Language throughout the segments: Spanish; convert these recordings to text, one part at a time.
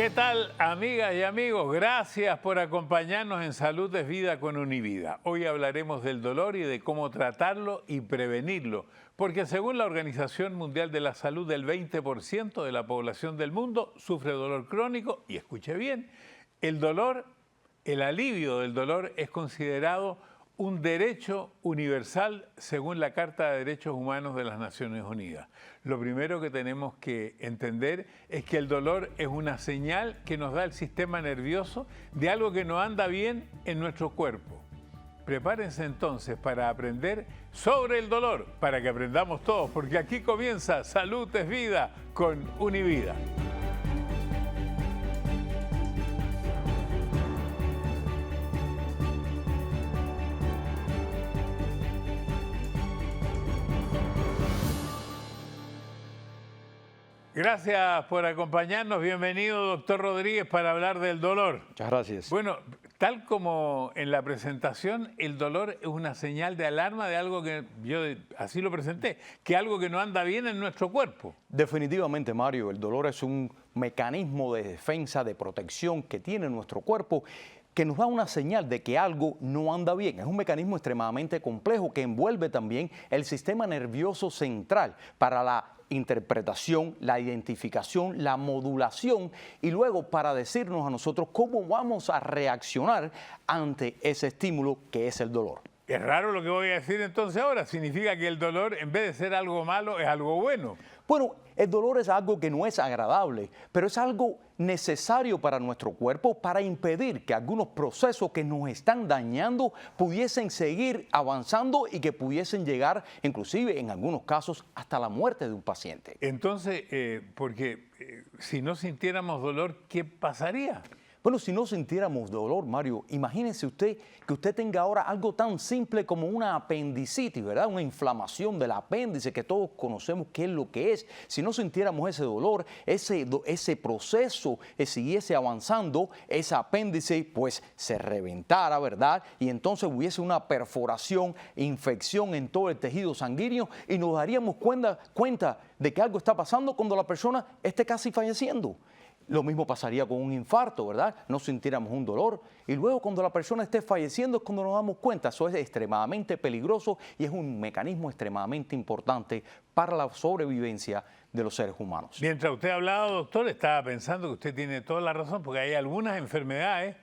¿Qué tal, amigas y amigos? Gracias por acompañarnos en Salud es Vida con Univida. Hoy hablaremos del dolor y de cómo tratarlo y prevenirlo, porque según la Organización Mundial de la Salud, el 20% de la población del mundo sufre dolor crónico y, escuche bien, el dolor, el alivio del dolor es considerado un derecho universal según la Carta de Derechos Humanos de las Naciones Unidas. Lo primero que tenemos que entender es que el dolor es una señal que nos da el sistema nervioso de algo que no anda bien en nuestro cuerpo. Prepárense entonces para aprender sobre el dolor, para que aprendamos todos, porque aquí comienza Salud es Vida con Univida. Gracias por acompañarnos. Bienvenido, doctor Rodríguez, para hablar del dolor. Muchas gracias. Bueno, tal como en la presentación, el dolor es una señal de alarma de algo que yo así lo presenté, que algo que no anda bien en nuestro cuerpo. Definitivamente, Mario, el dolor es un mecanismo de defensa, de protección que tiene nuestro cuerpo, que nos da una señal de que algo no anda bien. Es un mecanismo extremadamente complejo que envuelve también el sistema nervioso central para la interpretación, la identificación, la modulación y luego para decirnos a nosotros cómo vamos a reaccionar ante ese estímulo que es el dolor. Es raro lo que voy a decir entonces ahora. Significa que el dolor, en vez de ser algo malo, es algo bueno. Bueno, el dolor es algo que no es agradable, pero es algo necesario para nuestro cuerpo para impedir que algunos procesos que nos están dañando pudiesen seguir avanzando y que pudiesen llegar, inclusive en algunos casos, hasta la muerte de un paciente. Entonces, si no sintiéramos dolor, ¿qué pasaría? Bueno, si no sintiéramos dolor, Mario, imagínese usted que usted tenga ahora algo tan simple como una apendicitis, ¿verdad? Una inflamación del apéndice que todos conocemos qué es lo que es. Si no sintiéramos ese dolor, ese proceso siguiese avanzando, ese apéndice pues se reventara, ¿verdad? Y entonces hubiese una perforación, infección en todo el tejido sanguíneo y nos daríamos cuenta de que algo está pasando cuando la persona esté casi falleciendo. Lo mismo pasaría con un infarto, ¿verdad? No sintiéramos un dolor. Y luego cuando la persona esté falleciendo es cuando nos damos cuenta. Eso es extremadamente peligroso y es un mecanismo extremadamente importante para la sobrevivencia de los seres humanos. Mientras usted hablaba, doctor, estaba pensando que usted tiene toda la razón, porque hay algunas enfermedades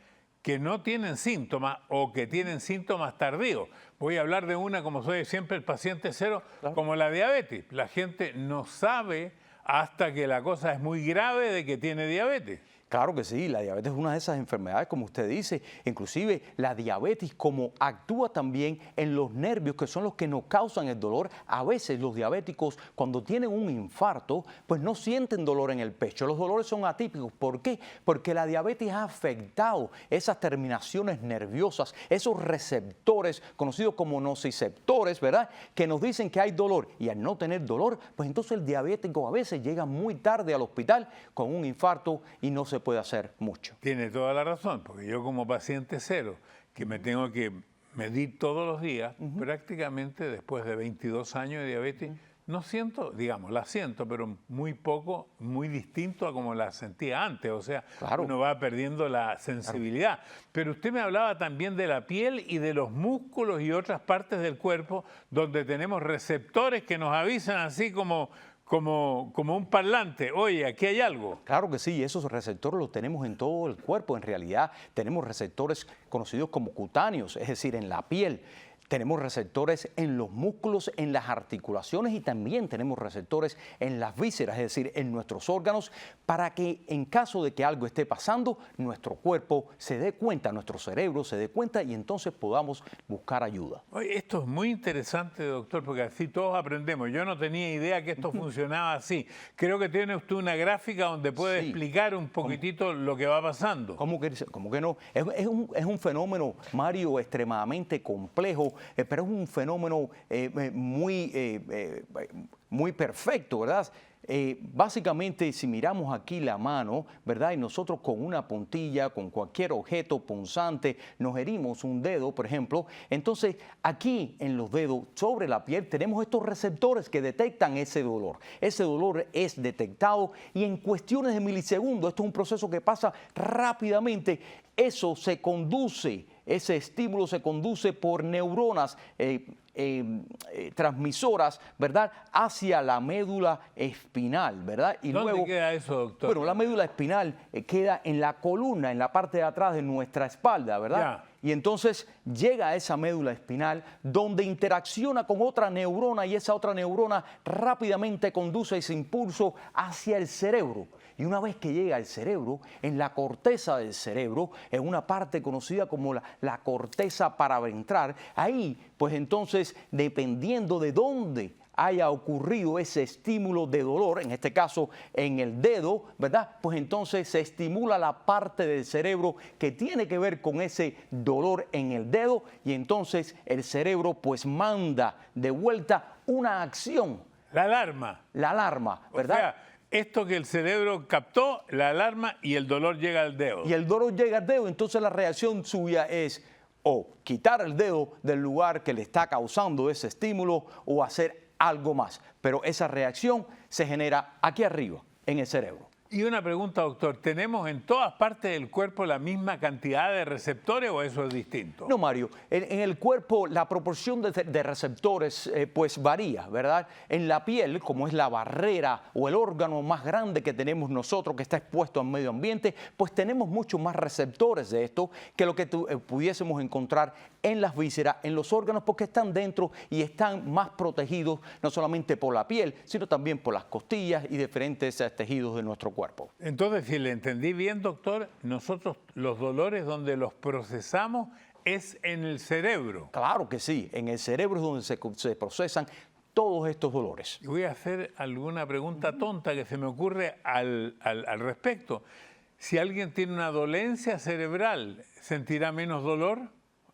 que no tienen síntomas o que tienen síntomas tardíos. Voy a hablar de una, como soy siempre el paciente cero, claro, como la diabetes. La gente no sabe hasta que la cosa es muy grave de que tiene diabetes. Claro que sí, la diabetes es una de esas enfermedades, como usted dice, inclusive la diabetes como actúa también en los nervios, que son los que nos causan el dolor. A veces los diabéticos cuando tienen un infarto, pues no sienten dolor en el pecho. Los dolores son atípicos. ¿Por qué? Porque la diabetes ha afectado esas terminaciones nerviosas, esos receptores conocidos como nociceptores, ¿verdad? Que nos dicen que hay dolor y al no tener dolor, pues entonces el diabético a veces llega muy tarde al hospital con un infarto y no se puede hacer mucho. Tiene toda la razón, porque yo como paciente cero, que me tengo que medir todos los días, prácticamente después de 22 años de diabetes, no siento, digamos, la siento, pero muy poco, muy distinto a como la sentía antes. O sea, claro, uno va perdiendo la sensibilidad. Claro. Pero usted me hablaba también de la piel y de los músculos y otras partes del cuerpo donde tenemos receptores que nos avisan así como un parlante. Oye, aquí hay algo. Claro que sí, esos receptores los tenemos en todo el cuerpo. En realidad tenemos receptores conocidos como cutáneos, es decir, en la piel. Tenemos receptores en los músculos, en las articulaciones y también tenemos receptores en las vísceras, es decir, en nuestros órganos, para que en caso de que algo esté pasando, nuestro cuerpo se dé cuenta, nuestro cerebro se dé cuenta y entonces podamos buscar ayuda. Oye, esto es muy interesante, doctor, porque así todos aprendemos. Yo no tenía idea que esto funcionaba así. Creo que tiene usted una gráfica donde puede explicar un poquitito lo que va pasando. ¿Cómo que no? Es un fenómeno, Mario, extremadamente complejo mismo, pero es un fenómeno muy perfecto, ¿verdad? Básicamente, si miramos aquí la mano, ¿verdad? Y nosotros con una puntilla, con cualquier objeto punzante, nos herimos un dedo, por ejemplo. Entonces, aquí en los dedos, sobre la piel, tenemos estos receptores que detectan ese dolor. Ese dolor es detectado y en cuestiones de milisegundos, esto es un proceso que pasa rápidamente, eso se conduce, ese estímulo se conduce por neuronas transmisoras, ¿verdad?, hacia la médula espinal, ¿verdad? Y ¿dónde luego queda eso, doctor? Bueno, la médula espinal queda en la columna, en la parte de atrás de nuestra espalda, ¿verdad? Ya. Y entonces llega a esa médula espinal donde interacciona con otra neurona y esa otra neurona rápidamente conduce ese impulso hacia el cerebro. Y una vez que llega al cerebro, en la corteza del cerebro, en una parte conocida como la corteza paraventral, ahí, pues entonces, dependiendo de dónde haya ocurrido ese estímulo de dolor, en este caso en el dedo, ¿verdad? Pues entonces se estimula la parte del cerebro que tiene que ver con ese dolor en el dedo y entonces el cerebro pues manda de vuelta una acción. La alarma. La alarma, ¿verdad? O sea, esto que el cerebro captó, la alarma y el dolor llega al dedo. Y el dolor llega al dedo, entonces la reacción suya es o quitar el dedo del lugar que le está causando ese estímulo o hacer algo más, pero esa reacción se genera aquí arriba, en el cerebro. Y una pregunta, doctor, ¿tenemos en todas partes del cuerpo la misma cantidad de receptores o eso es distinto? No, Mario, en el cuerpo la proporción de receptores pues varía, ¿verdad? En la piel, como es la barrera o el órgano más grande que tenemos nosotros que está expuesto al medio ambiente, pues tenemos muchos más receptores de esto que lo que pudiésemos encontrar en las vísceras, en los órganos, porque están dentro y están más protegidos no solamente por la piel, sino también por las costillas y diferentes tejidos de nuestro cuerpo. Entonces, si le entendí bien, doctor, nosotros los dolores donde los procesamos es en el cerebro. Claro que sí, en el cerebro es donde se procesan todos estos dolores. Y voy a hacer alguna pregunta tonta que se me ocurre al respecto. Si alguien tiene una dolencia cerebral, ¿sentirá menos dolor?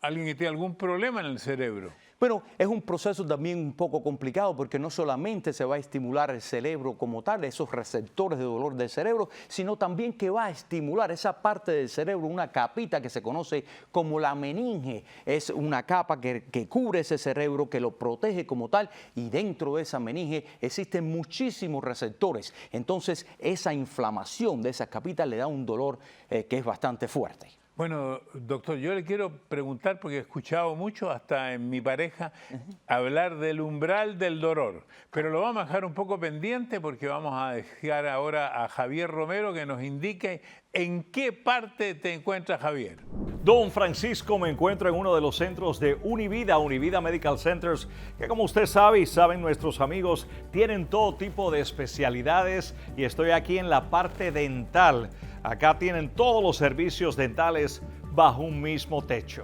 ¿Alguien que tiene algún problema en el cerebro? Bueno, es un proceso también un poco complicado porque no solamente se va a estimular el cerebro como tal, esos receptores de dolor del cerebro, sino también que va a estimular esa parte del cerebro, una capita que se conoce como la meninge. Es una capa que cubre ese cerebro, que lo protege como tal y dentro de esa meninge existen muchísimos receptores. Entonces, esa inflamación de esas capitas le da un dolor que es bastante fuerte. Bueno, doctor, yo le quiero preguntar, porque he escuchado mucho, hasta en mi pareja, hablar del umbral del dolor. Pero lo vamos a dejar un poco pendiente porque vamos a dejar ahora a Javier Romero que nos indique en qué parte te encuentras, Javier. Don Francisco, me encuentro en uno de los centros de Univida Medical Centers, que como usted sabe y saben nuestros amigos, tienen todo tipo de especialidades y estoy aquí en la parte dental. Acá tienen todos los servicios dentales bajo un mismo techo.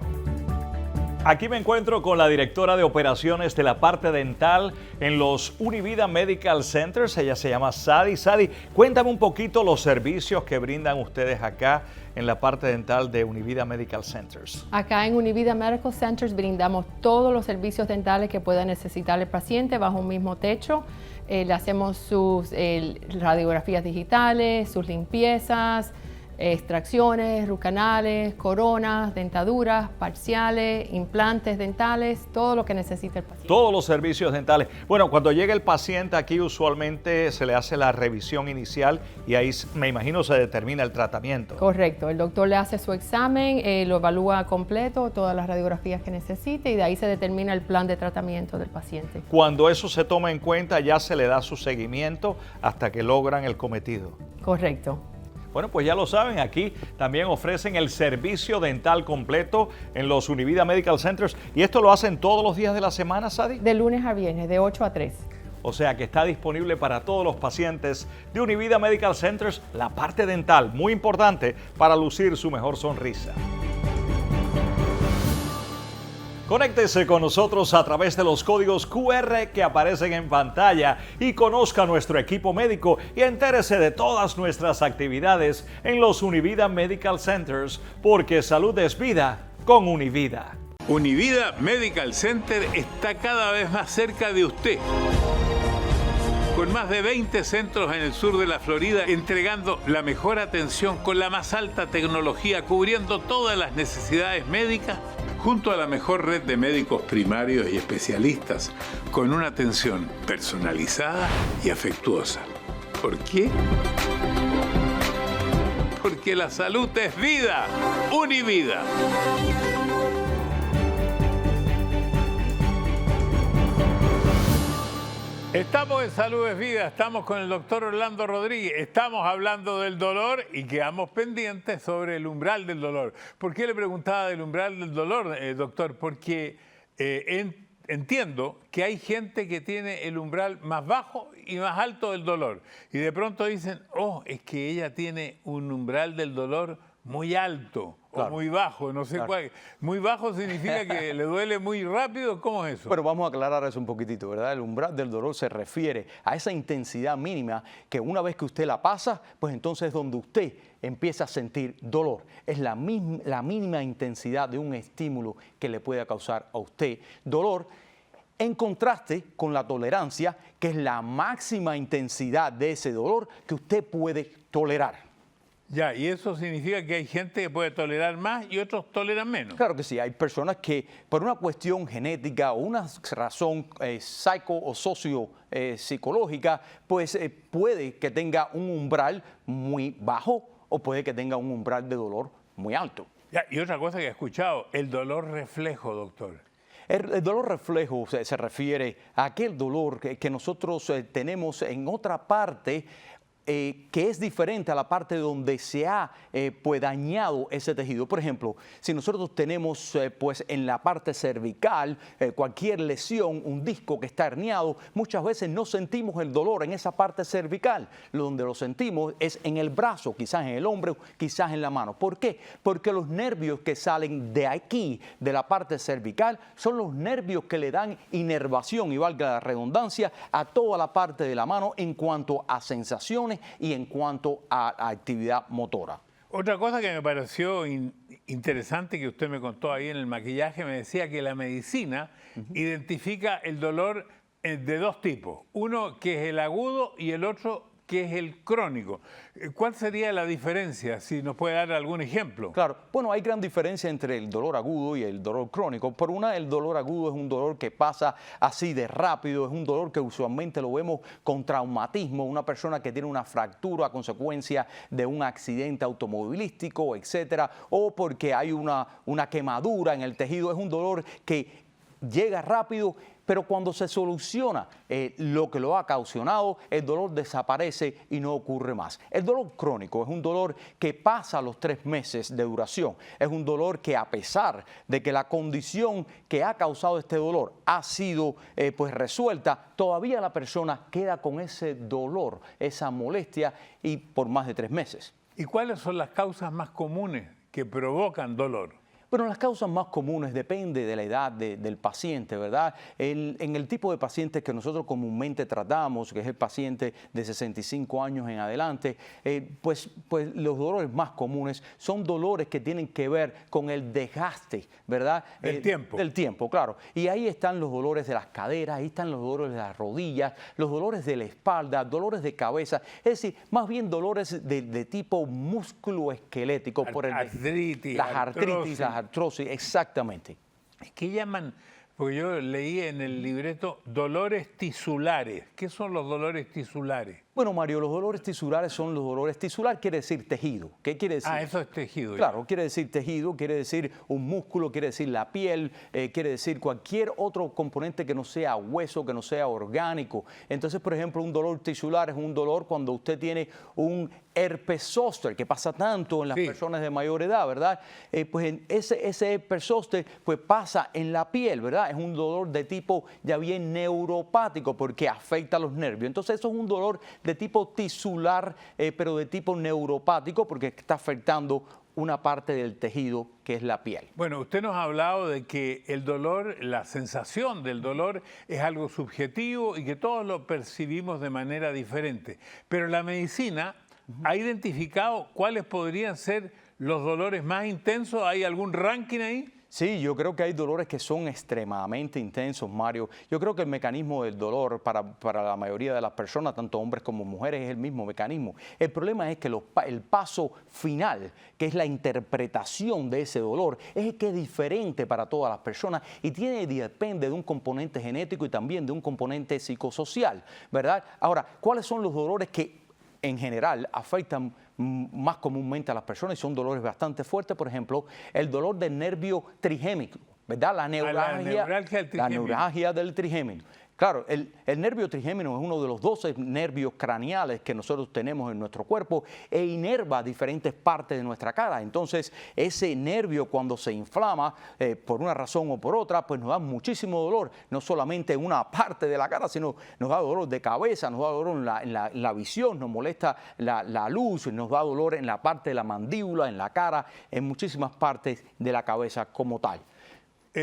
Aquí me encuentro con la directora de operaciones de la parte dental en los Univida Medical Centers. Ella se llama Sadi. Sadi, cuéntame un poquito los servicios que brindan ustedes acá en la parte dental de Univida Medical Centers. Acá en Univida Medical Centers brindamos todos los servicios dentales que pueda necesitar el paciente bajo un mismo techo. Le hacemos sus radiografías digitales, sus limpiezas, extracciones, root canales, coronas, dentaduras, parciales, implantes dentales, todo lo que necesite el paciente. Todos los servicios dentales. Bueno, cuando llega el paciente aquí usualmente se le hace la revisión inicial y ahí me imagino se determina el tratamiento. Correcto, el doctor le hace su examen, lo evalúa completo, todas las radiografías que necesite y de ahí se determina el plan de tratamiento del paciente. Cuando eso se toma en cuenta ya se le da su seguimiento hasta que logran el cometido. Correcto. Bueno, pues ya lo saben, aquí también ofrecen el servicio dental completo en los Univida Medical Centers. ¿Y esto lo hacen todos los días de la semana, Sadi? De lunes a viernes, de 8 a 3. O sea que está disponible para todos los pacientes de Univida Medical Centers la parte dental, muy importante para lucir su mejor sonrisa. Conéctese con nosotros a través de los códigos QR que aparecen en pantalla y conozca a nuestro equipo médico y entérese de todas nuestras actividades en los Univida Medical Centers, porque salud es vida con Univida. Univida Medical Center está cada vez más cerca de usted. Con más de 20 centros en el sur de la Florida, entregando la mejor atención con la más alta tecnología, cubriendo todas las necesidades médicas, junto a la mejor red de médicos primarios y especialistas, con una atención personalizada y afectuosa. ¿Por qué? Porque la salud es vida. Univida. Estamos en Salud es Vida, estamos con el doctor Orlando Rodríguez, estamos hablando del dolor y quedamos pendientes sobre el umbral del dolor. ¿Por qué le preguntaba del umbral del dolor, doctor? Porque entiendo que hay gente que tiene el umbral más bajo y más alto del dolor. Y de pronto dicen, oh, es que ella tiene un umbral del dolor muy alto. Claro. O muy bajo, no sé cuál. Muy bajo significa que le duele muy rápido, ¿cómo es eso? Bueno, vamos a aclarar eso un poquitito, ¿verdad? El umbral del dolor se refiere a esa intensidad mínima que una vez que usted la pasa, pues entonces es donde usted empieza a sentir dolor. Es la mínima intensidad de un estímulo que le pueda causar a usted dolor, en contraste con la tolerancia, que es la máxima intensidad de ese dolor que usted puede tolerar. Ya, y eso significa que hay gente que puede tolerar más y otros toleran menos. Claro que sí, hay personas que por una cuestión genética o una razón psico o socio-psicológica, pues puede que tenga un umbral muy bajo o puede que tenga un umbral de dolor muy alto. Ya, y otra cosa que he escuchado, el dolor reflejo, doctor. El dolor reflejo se refiere a aquel dolor que nosotros tenemos en otra parte que es diferente a la parte donde se ha pues dañado ese tejido. Por ejemplo, si nosotros tenemos pues en la parte cervical cualquier lesión, un disco que está herniado, muchas veces no sentimos el dolor en esa parte cervical. Donde lo sentimos es en el brazo, quizás en el hombro, quizás en la mano. ¿Por qué? Porque los nervios que salen de aquí, de la parte cervical, son los nervios que le dan inervación, y valga la redundancia, a toda la parte de la mano en cuanto a sensaciones y en cuanto a actividad motora. Otra cosa que me pareció interesante que usted me contó ahí en el maquillaje, me decía que la medicina identifica el dolor de dos tipos. Uno que es el agudo y el otro que es el crónico. ¿Cuál sería la diferencia? Si nos puede dar algún ejemplo. Claro, bueno, hay gran diferencia entre el dolor agudo y el dolor crónico. Por una, el dolor agudo es un dolor que pasa así de rápido, es un dolor que usualmente lo vemos con traumatismo, una persona que tiene una fractura a consecuencia de un accidente automovilístico, etcétera, o porque hay una quemadura en el tejido. Es un dolor que llega rápido, pero cuando se soluciona lo que lo ha ocasionado, el dolor desaparece y no ocurre más. El dolor crónico es un dolor que pasa los 3 meses de duración. Es un dolor que, a pesar de que la condición que ha causado este dolor ha sido pues resuelta, todavía la persona queda con ese dolor, esa molestia, y por más de 3 meses. ¿Y cuáles son las causas más comunes que provocan dolor? Bueno, las causas más comunes depende de la edad del paciente, ¿verdad? En el tipo de pacientes que nosotros comúnmente tratamos, que es el paciente de 65 años en adelante, pues los dolores más comunes son dolores que tienen que ver con el desgaste, ¿verdad? Del tiempo. Del tiempo, claro. Y ahí están los dolores de las caderas, ahí están los dolores de las rodillas, los dolores de la espalda, dolores de cabeza, es decir, más bien dolores de tipo musculoesquelético. Artritis, las artritis, las artrosis, exactamente. Es que llaman, porque yo leí en el libreto, dolores tisulares. ¿Qué son los dolores tisulares? Bueno, Mario, los dolores tisulares son los dolores. Tisular quiere decir tejido. ¿Qué quiere decir? Ah, eso es tejido. Claro, quiere decir tejido, quiere decir un músculo, quiere decir la piel, quiere decir cualquier otro componente que no sea hueso, que no sea orgánico. Entonces, por ejemplo, un dolor tisular es un dolor cuando usted tiene un herpes zóster, que pasa tanto en las personas de mayor edad, ¿verdad? Pues ese herpes zóster pues pasa en la piel, ¿verdad? Es un dolor de tipo ya bien neuropático porque afecta a los nervios. Entonces, eso es un dolor de tipo tisular, pero de tipo neuropático, porque está afectando una parte del tejido que es la piel. Bueno, usted nos ha hablado de que el dolor, la sensación del dolor es algo subjetivo y que todos lo percibimos de manera diferente. Pero la medicina ha identificado cuáles podrían ser los dolores más intensos. ¿Hay algún ranking ahí? Sí, yo creo que hay dolores que son extremadamente intensos, Mario. Yo creo que el mecanismo del dolor para la mayoría de las personas, tanto hombres como mujeres, es el mismo mecanismo. El problema es que el paso final, que es la interpretación de ese dolor, es el que es diferente para todas las personas y depende de un componente genético y también de un componente psicosocial, ¿verdad? Ahora, ¿cuáles son los dolores que en general afectan más comúnmente a las personas y son dolores bastante fuertes? Por ejemplo, el dolor del nervio trigémino, ¿verdad? La neuralgia del trigémino. Claro, el nervio trigémino es uno de los 12 nervios craneales que nosotros tenemos en nuestro cuerpo e inerva diferentes partes de nuestra cara. Entonces, ese nervio cuando se inflama por una razón o por otra, pues nos da muchísimo dolor, no solamente en una parte de la cara, sino nos da dolor de cabeza, nos da dolor en la visión, nos molesta la luz, nos da dolor en la parte de la mandíbula, en la cara, en muchísimas partes de la cabeza como tal.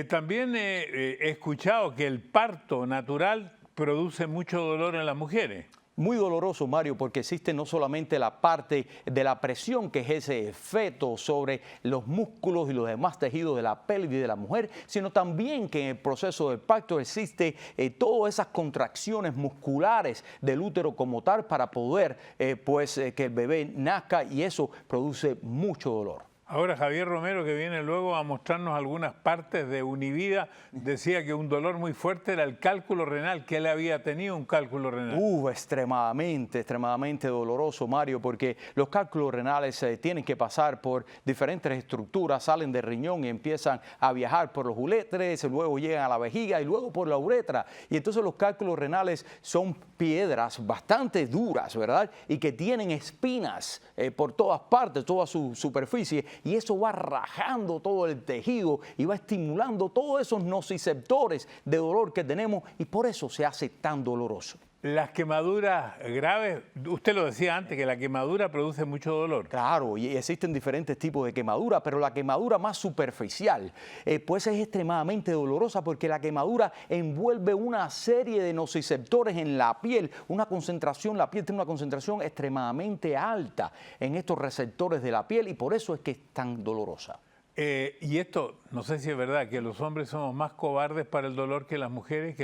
También he escuchado que el parto natural produce mucho dolor en las mujeres. Muy doloroso, Mario, porque existe no solamente la parte de la presión, que es ese efecto sobre los músculos y los demás tejidos de la pelvis de la mujer, sino también que en el proceso del parto existe todas esas contracciones musculares del útero como tal para poder que el bebé nazca, y eso produce mucho dolor. Ahora Javier Romero, que viene luego a mostrarnos algunas partes de Univida, decía que un dolor muy fuerte era el cálculo renal, que él había tenido un cálculo renal. Extremadamente doloroso, Mario, porque los cálculos renales tienen que pasar por diferentes estructuras, salen del riñón y empiezan a viajar por los uréteres, luego llegan a la vejiga y luego por la uretra. Y entonces los cálculos renales son piedras bastante duras, ¿verdad? Y que tienen espinas por todas partes, toda su superficie, y eso va rajando todo el tejido y va estimulando todos esos nociceptores de dolor que tenemos, y por eso se hace tan doloroso. Las quemaduras graves, usted lo decía antes, que la quemadura produce mucho dolor. Claro, y existen diferentes tipos de quemadura, pero la quemadura más superficial, pues es extremadamente dolorosa, porque la quemadura envuelve una serie de nociceptores en la piel, la piel tiene una concentración extremadamente alta en estos receptores de la piel, y por eso es que es tan dolorosa. Y esto, no sé si es verdad, que los hombres somos más cobardes para el dolor que las mujeres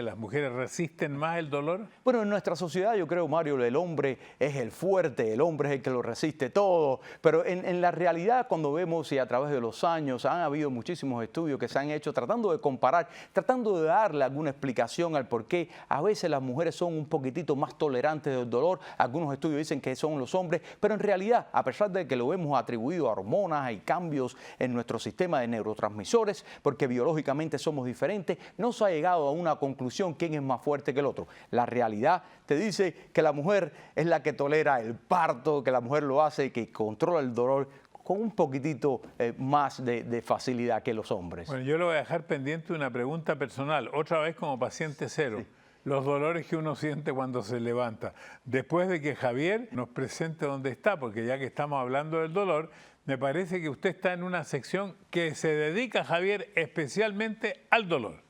resisten más el dolor. Bueno, en nuestra sociedad yo creo, Mario, el hombre es el fuerte, el hombre es el que lo resiste todo, pero en la realidad, cuando vemos, y a través de los años han habido muchísimos estudios que se han hecho tratando de comparar, tratando de darle alguna explicación al por qué a veces las mujeres son un poquitito más tolerantes del dolor. Algunos estudios dicen que son los hombres, pero en realidad, a pesar de que lo hemos atribuido a hormonas y cambios en nuestro sistema de neurotransmisores, porque biológicamente somos diferentes, no se ha llegado a una conclusión quién es más fuerte que el otro. La realidad te dice que la mujer es la que tolera el parto, que la mujer lo hace y que controla el dolor con un poquitito más de facilidad que los hombres. Bueno, yo le voy a dejar pendiente una pregunta personal, otra vez como paciente cero. Sí. Los dolores que uno siente cuando se levanta. Después de que Javier nos presente dónde está, porque ya que estamos hablando del dolor, me parece que usted está en una sección que se dedica, Javier, especialmente al dolor.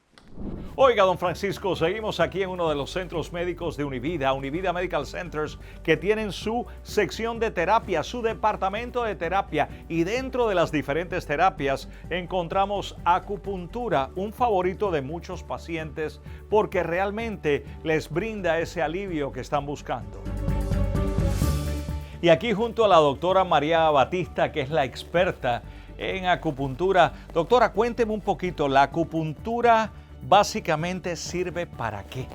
Oiga, don Francisco, seguimos aquí en uno de los centros médicos de Univida, Univida Medical Centers, que tienen su sección de terapia, su departamento de terapia, y dentro de las diferentes terapias encontramos acupuntura, un favorito de muchos pacientes porque realmente les brinda ese alivio que están buscando. Y aquí junto a la doctora María Batista, que es la experta en acupuntura. Doctora, cuénteme un poquito, ¿la acupuntura básicamente sirve para qué?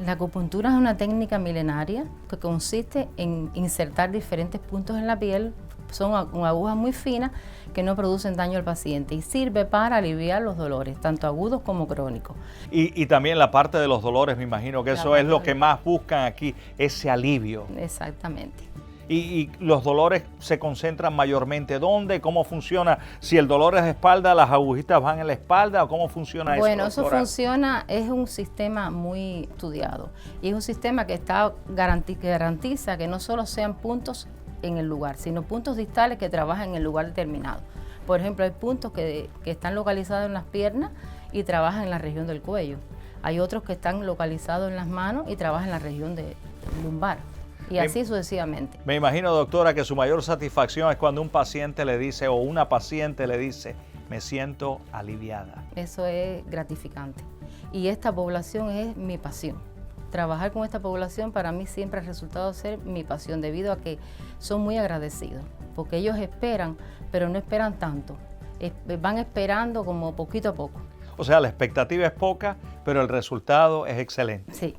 La acupuntura es una técnica milenaria que consiste en insertar diferentes puntos en la piel. Son agujas muy finas que no producen daño al paciente y sirve para aliviar los dolores, tanto agudos como crónicos. Y también la parte de los dolores, me imagino que eso es lo que más buscan aquí, ese alivio. Exactamente. Y los dolores se concentran mayormente ¿dónde? ¿Cómo funciona? Si el dolor es de espalda, ¿las agujitas van en la espalda o cómo funciona eso? Bueno, eso funciona, es un sistema muy estudiado y es un sistema que garantiza que no solo sean puntos en el lugar, sino puntos distales que trabajan en el lugar determinado. Por ejemplo, hay puntos que están localizados en las piernas y trabajan en la región del cuello. Hay otros que están localizados en las manos y trabajan en la región de lumbar. Y así sucesivamente. Me imagino, doctora, que su mayor satisfacción es cuando un paciente le dice o una paciente le dice, me siento aliviada. Eso es gratificante. Y esta población es mi pasión. Trabajar con esta población para mí siempre ha resultado ser mi pasión, debido a que son muy agradecidos, porque ellos esperan, pero no esperan tanto. Van esperando como poquito a poco. O sea, la expectativa es poca, pero el resultado es excelente. Sí.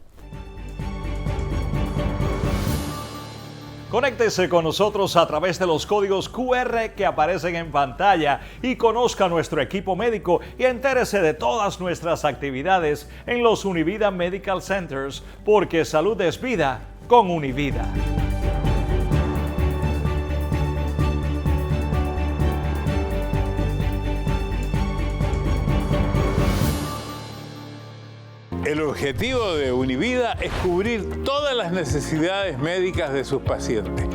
Conéctese con nosotros a través de los códigos QR que aparecen en pantalla y conozca nuestro equipo médico y entérese de todas nuestras actividades en los Univida Medical Centers, porque salud es vida con Univida. El objetivo de Univida es cubrir todas las necesidades médicas de sus pacientes.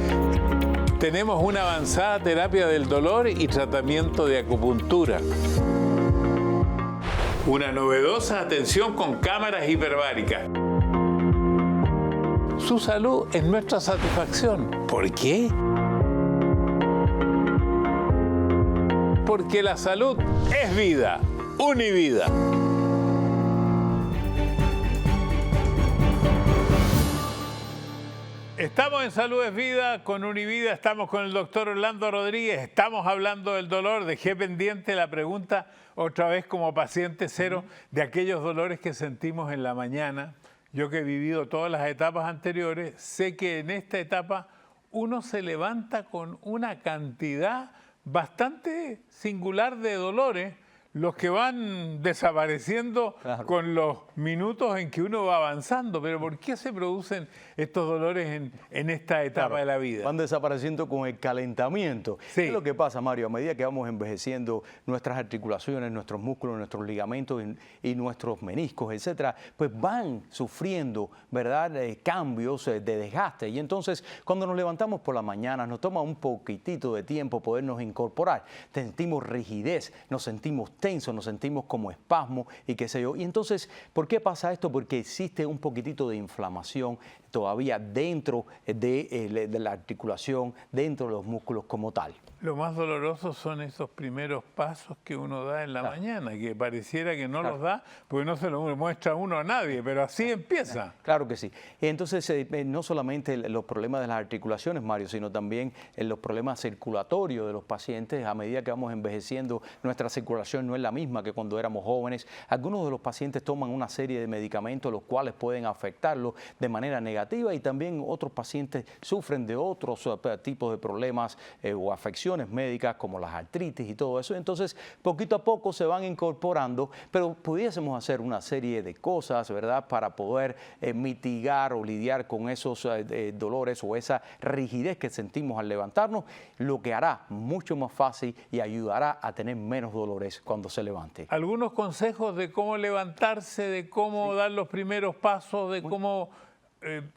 Tenemos una avanzada terapia del dolor y tratamiento de acupuntura. Una novedosa atención con cámaras hiperbáricas. Su salud es nuestra satisfacción. ¿Por qué? Porque la salud es vida. Univida. Estamos en Salud es Vida con Univida, estamos con el doctor Orlando Rodríguez, estamos hablando del dolor. Dejé pendiente la pregunta otra vez como paciente cero de aquellos dolores que sentimos en la mañana. Yo que he vivido todas las etapas anteriores, sé que en esta etapa uno se levanta con una cantidad bastante singular de dolores, los que van desapareciendo con los minutos en que uno va avanzando. Pero ¿por qué se producen estos dolores en esta etapa de la vida? Van desapareciendo con el calentamiento. Sí. ¿Qué es lo que pasa, Mario? A medida que vamos envejeciendo, nuestras articulaciones, nuestros músculos, nuestros ligamentos y nuestros meniscos, etcétera, pues van sufriendo, ¿verdad?, cambios de desgaste. Y entonces, cuando nos levantamos por la mañana, nos toma un poquitito de tiempo podernos incorporar. Sentimos rigidez, nos sentimos tensos, nos sentimos como espasmo y qué sé yo. Y entonces, ¿por qué pasa esto? Porque existe un poquitito de inflamación todavía dentro de la articulación, dentro de los músculos como tal. Lo más doloroso son esos primeros pasos que uno da en la mañana, que pareciera que no los da, porque no se lo muestra uno a nadie, pero así empieza. Claro que sí. Entonces, no solamente los problemas de las articulaciones, Mario, sino también los problemas circulatorios de los pacientes. A medida que vamos envejeciendo, nuestra circulación no es la misma que cuando éramos jóvenes. Algunos de los pacientes toman una serie de medicamentos los cuales pueden afectarlos de manera negativa, y también otros pacientes sufren de otros tipos de problemas o afecciones médicas como las artritis y todo eso. Entonces, poquito a poco se van incorporando, pero pudiésemos hacer una serie de cosas, ¿verdad?, para poder mitigar o lidiar con esos dolores o esa rigidez que sentimos al levantarnos, lo que hará mucho más fácil y ayudará a tener menos dolores cuando se levante. ¿Algunos consejos de cómo levantarse, de cómo dar los primeros pasos, de cómo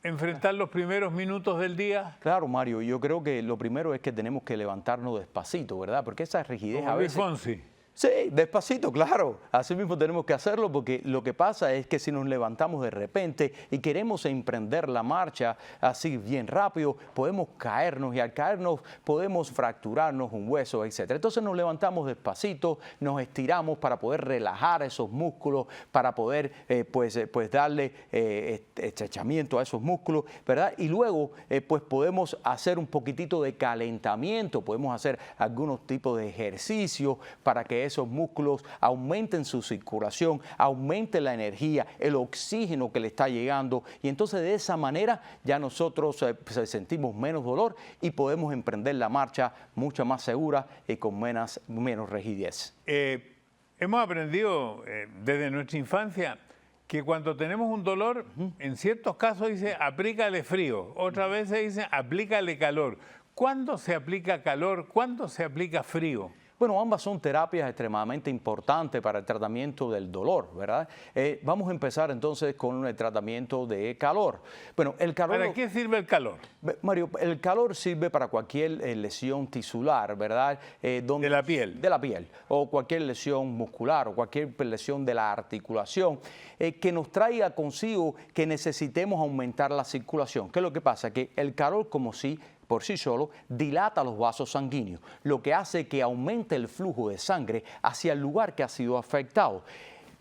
enfrentar los primeros minutos del día? Claro, Mario, yo creo que lo primero es que tenemos que levantarnos despacito, ¿verdad? Porque esa rigidez Como a Luis veces... Fonsi. Sí, despacito, claro. Así mismo tenemos que hacerlo, porque lo que pasa es que si nos levantamos de repente y queremos emprender la marcha así bien rápido, podemos caernos, y al caernos podemos fracturarnos un hueso, etc. Entonces nos levantamos despacito, nos estiramos para poder relajar esos músculos, para poder pues darle estrechamiento a esos músculos, ¿verdad? Y luego pues podemos hacer un poquitito de calentamiento, podemos hacer algunos tipos de ejercicios para que esos músculos aumenten su circulación, aumente la energía, el oxígeno que le está llegando, y entonces de esa manera ya nosotros sentimos menos dolor y podemos emprender la marcha mucho más segura y con menos rigidez. Hemos aprendido desde nuestra infancia que cuando tenemos un dolor, en ciertos casos dice aplícale frío, otra vez se dice aplícale calor. ¿Cuándo se aplica calor? ¿Cuándo se aplica frío? Bueno, ambas son terapias extremadamente importantes para el tratamiento del dolor, ¿verdad? Vamos a empezar entonces con el tratamiento de calor. Bueno, el calor... ¿Para qué sirve el calor? Mario, el calor sirve para cualquier lesión tisular, ¿verdad? De la piel. De la piel, o cualquier lesión muscular, o cualquier lesión de la articulación, que nos traiga consigo que necesitemos aumentar la circulación. ¿Qué es lo que pasa? Que el calor como sí por sí solo dilata los vasos sanguíneos, lo que hace que aumente el flujo de sangre hacia el lugar que ha sido afectado.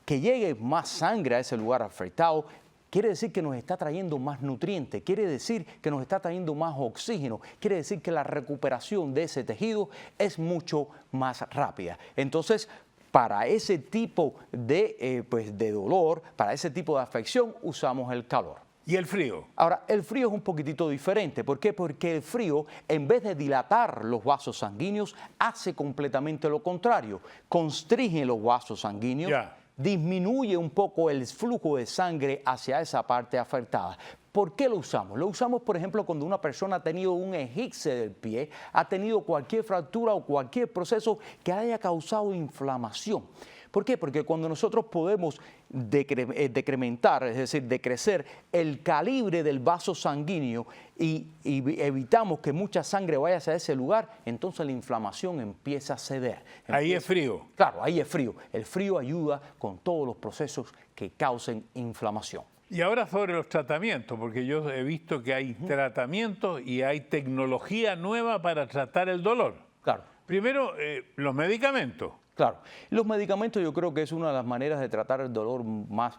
Que llegue más sangre a ese lugar afectado quiere decir que nos está trayendo más nutrientes, quiere decir que nos está trayendo más oxígeno, quiere decir que la recuperación de ese tejido es mucho más rápida. Entonces, para ese tipo de dolor, para ese tipo de afección, usamos el calor. ¿Y el frío? Ahora, el frío es un poquitito diferente. ¿Por qué? Porque el frío, en vez de dilatar los vasos sanguíneos, hace completamente lo contrario. Constriñe los vasos sanguíneos. Ya. Disminuye un poco el flujo de sangre hacia esa parte afectada. ¿Por qué lo usamos? Lo usamos, por ejemplo, cuando una persona ha tenido un esguince del pie, ha tenido cualquier fractura o cualquier proceso que haya causado inflamación. ¿Por qué? Porque cuando nosotros podemos decrementar, es decir, decrecer el calibre del vaso sanguíneo y evitamos que mucha sangre vaya hacia ese lugar, entonces la inflamación empieza a ceder. Ahí es frío. Claro, ahí es frío. El frío ayuda con todos los procesos que causen inflamación. Y ahora sobre los tratamientos, porque yo he visto que hay tratamientos y hay tecnología nueva para tratar el dolor. Claro. Primero, los medicamentos. Claro, los medicamentos yo creo que es una de las maneras de tratar el dolor más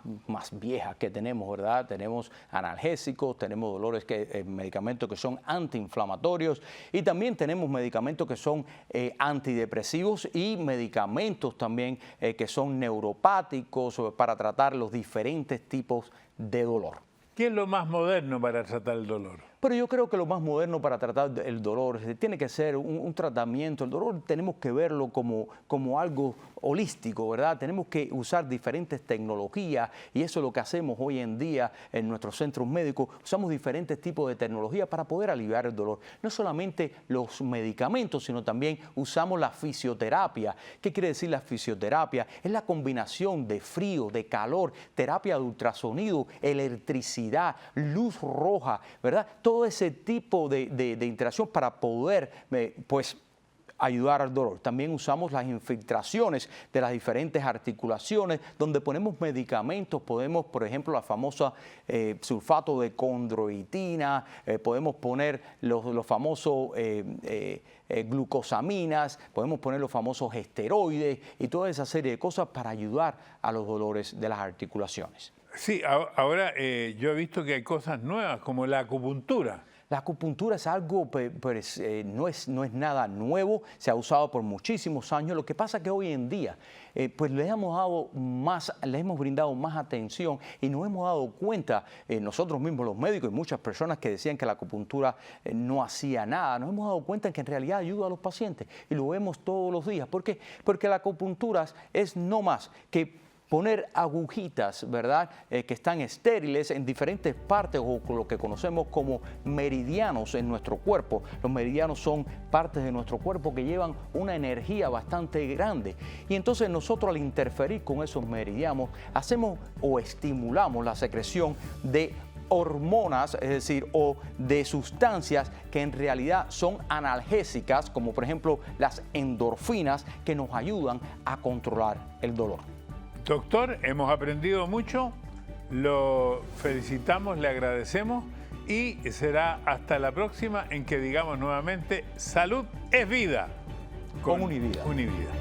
viejas que tenemos, ¿verdad? Tenemos analgésicos, tenemos medicamentos que son antiinflamatorios y también tenemos medicamentos que son antidepresivos y medicamentos también que son neuropáticos para tratar los diferentes tipos de dolor. ¿Qué es lo más moderno para tratar el dolor? Pero yo creo que lo más moderno para tratar el dolor tiene que ser un tratamiento. El dolor tenemos que verlo como algo holístico, ¿verdad? Tenemos que usar diferentes tecnologías y eso es lo que hacemos hoy en día en nuestros centros médicos. Usamos diferentes tipos de tecnología para poder aliviar el dolor. No solamente los medicamentos, sino también usamos la fisioterapia. ¿Qué quiere decir la fisioterapia? Es la combinación de frío, de calor, terapia de ultrasonido, electricidad, luz roja, ¿verdad? Todo ese tipo de interacción para poder, ayudar al dolor. También usamos las infiltraciones de las diferentes articulaciones, donde ponemos medicamentos, podemos, por ejemplo, la famosa sulfato de condroitina, podemos poner los famosos glucosaminas, podemos poner los famosos esteroides y toda esa serie de cosas para ayudar a los dolores de las articulaciones. Sí, ahora yo he visto que hay cosas nuevas como la acupuntura. La acupuntura es algo, no es nada nuevo, se ha usado por muchísimos años. Lo que pasa es que hoy en día le hemos brindado más atención y nos hemos dado cuenta, nosotros mismos los médicos y muchas personas que decían que la acupuntura no hacía nada, nos hemos dado cuenta que en realidad ayuda a los pacientes y lo vemos todos los días. ¿Por qué? Porque la acupuntura es no más que poner agujitas, ¿verdad?, que están estériles en diferentes partes o lo que conocemos como meridianos en nuestro cuerpo. Los meridianos son partes de nuestro cuerpo que llevan una energía bastante grande. Y entonces nosotros al interferir con esos meridianos hacemos o estimulamos la secreción de hormonas, es decir, o de sustancias que en realidad son analgésicas, como por ejemplo las endorfinas, que nos ayudan a controlar el dolor. Doctor, hemos aprendido mucho, lo felicitamos, le agradecemos y será hasta la próxima en que digamos nuevamente salud es vida con Univida. Univida.